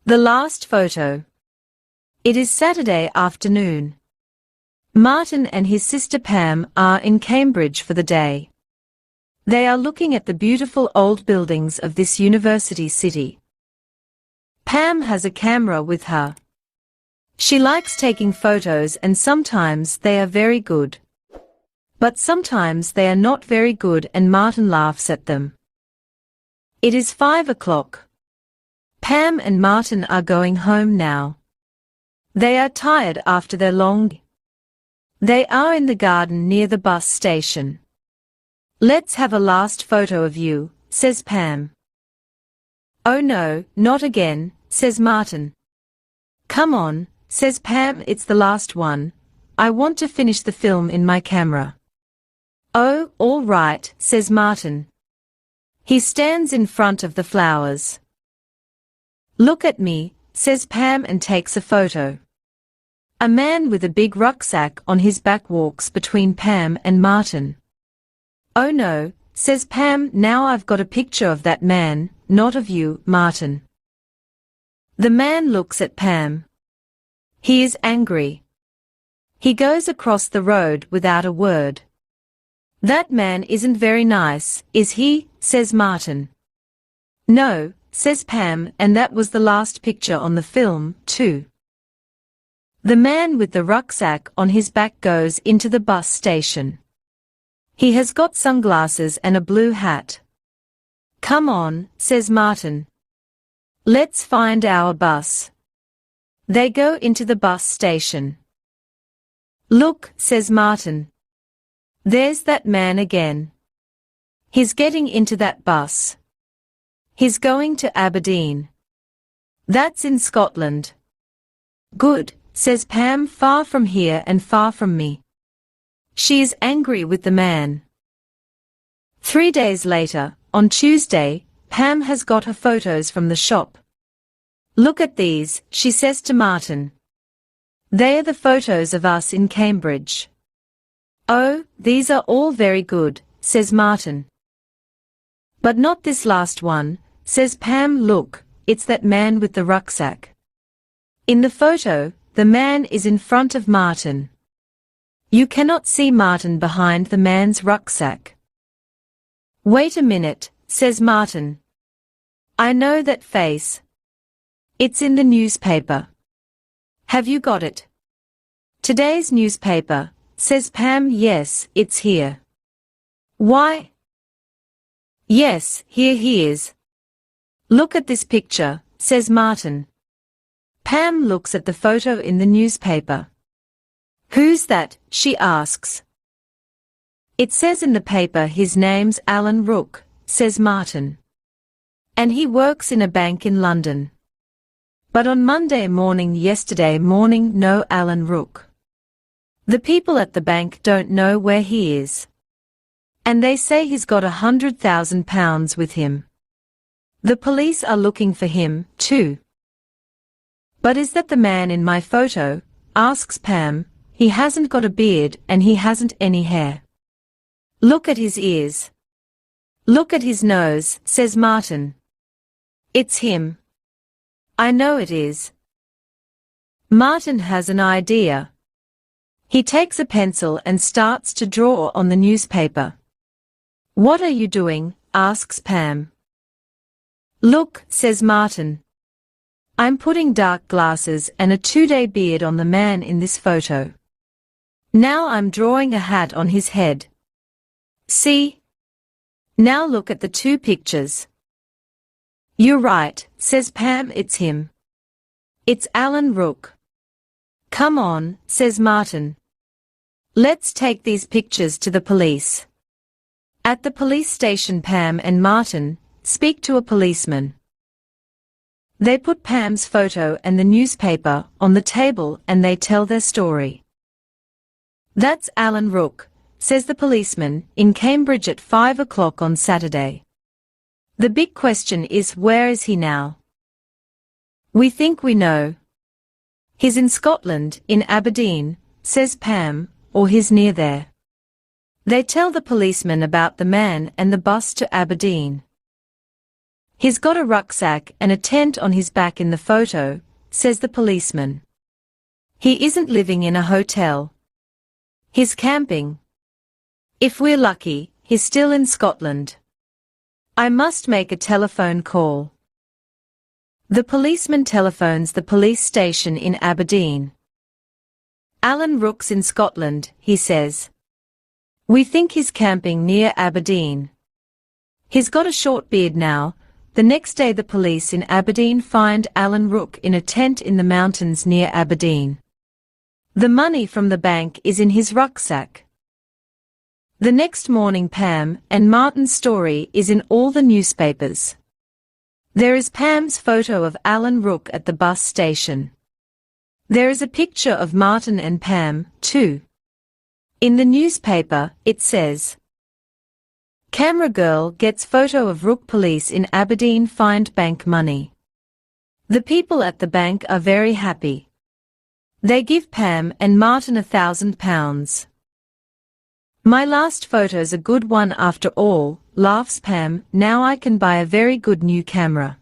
The last photo. It is Saturday afternoon. Martin and his sister Pam are in Cambridge for the day. They are looking at the beautiful old buildings of this university city. Pam has a camera with her. She likes taking photos and sometimes they are very good. But sometimes they are not very good and Martin laughs at them. It is 5 o'clock. Pam and Martin are going home now. They are tired after their long day. They are in the garden near the bus station. "Let's have a last photo of you," says Pam. "Oh no, not again," says Martin. "Come on," says Pam, "it's the last one. I want to finish the film in my camera." "Oh, all right," says Martin. He stands in front of the flowers. "Look at me," says Pam and takes a photo. A man with a big rucksack on his back walks between Pam and Martin. "Oh no," says Pam, "now I've got a picture of that man, not of you, Martin." The man looks at Pam. He is angry. He goes across the road without a word. "That man isn't very nice, is he?" says Martin. "No," says Pam, and that was the last picture on the film, too. The man with the rucksack on his back goes into the bus station. He has got sunglasses and a blue hat. "Come on," says Martin. "Let's find our bus." They go into the bus station. "Look," says Martin. "There's that man again. He's getting into that bus. He's going to Aberdeen. That's in Scotland." "Good," says Pam, "far from here and far from me." She is angry with the man. 3 days later, on Tuesday, Pam has got her photos from the shop. "Look at these," she says to Martin. "They are the photos of us in Cambridge." "Oh, these are all very good," says Martin. "But not this last one," says Pam. "Look, it's that man with the rucksack." In the photo, the man is in front of Martin. You cannot see Martin behind the man's rucksack. "Wait a minute," says Martin. "I know that face. It's in the newspaper." "Have you got it?" "Today's newspaper," says Pam. "Yes, it's here." "Why?" "Yes, here he is." "Look at this picture," says Martin. Pam looks at the photo in the newspaper. "Who's that?" she asks. "It says in the paper his name's Alan Rook," says Martin. "And he works in a bank in London. But on Monday morning yesterday morning no Alan Rook. The people at the bank don't know where he is. And they say he's got £100,000 with him. The police are looking for him, too." "But is that the man in my photo?" asks Pam. "He hasn't got a beard and he hasn't any hair. Look at his ears. Look at his nose," says Martin. "It's him. I know it is." Martin has an idea. He takes a pencil and starts to draw on the newspaper. "What are you doing?" asks Pam. "Look," says Martin. "I'm putting dark glasses and a 2-day beard on the man in this photo. Now I'm drawing a hat on his head. See? Now look at the 2 pictures." "You're right," says Pam, "it's him. It's Alan Rook." "Come on," says Martin. "Let's take these pictures to the police." At the police station, Pam and Martin speak to a policeman. They put Pam's photo and the newspaper on the table and they tell their story. "That's Alan Rook," says the policeman, "in Cambridge at 5 o'clock on Saturday. The big question is, where is he now? We think we know. He's in Scotland, in Aberdeen," says Pam, "or he's near there." They tell the policeman about the man and the bus to Aberdeen. He's got a rucksack and a tent on his back in the photo, says the policeman. He isn't living in a hotel. He's camping. If we're lucky, he's still in Scotland. I must make a telephone call. The policeman telephones the police station in Aberdeen. Alan Rook's in Scotland, he says. We think he's camping near Aberdeen. He's got a short beard now. The next day the police in Aberdeen find Alan Rook in a tent in the mountains near Aberdeen. The money from the bank is in his rucksack. The next morning Pam and Martin's story is in all the newspapers. There is Pam's photo of Alan Rook at the bus station. There is a picture of Martin and Pam, too. In the newspaper, it says, Camera girl gets photo of Rook, police in Aberdeen find bank money. The people at the bank are very happy. They give Pam and Martin £1,000. My last photo's a good one after all, laughs Pam. Now I can buy a very good new camera.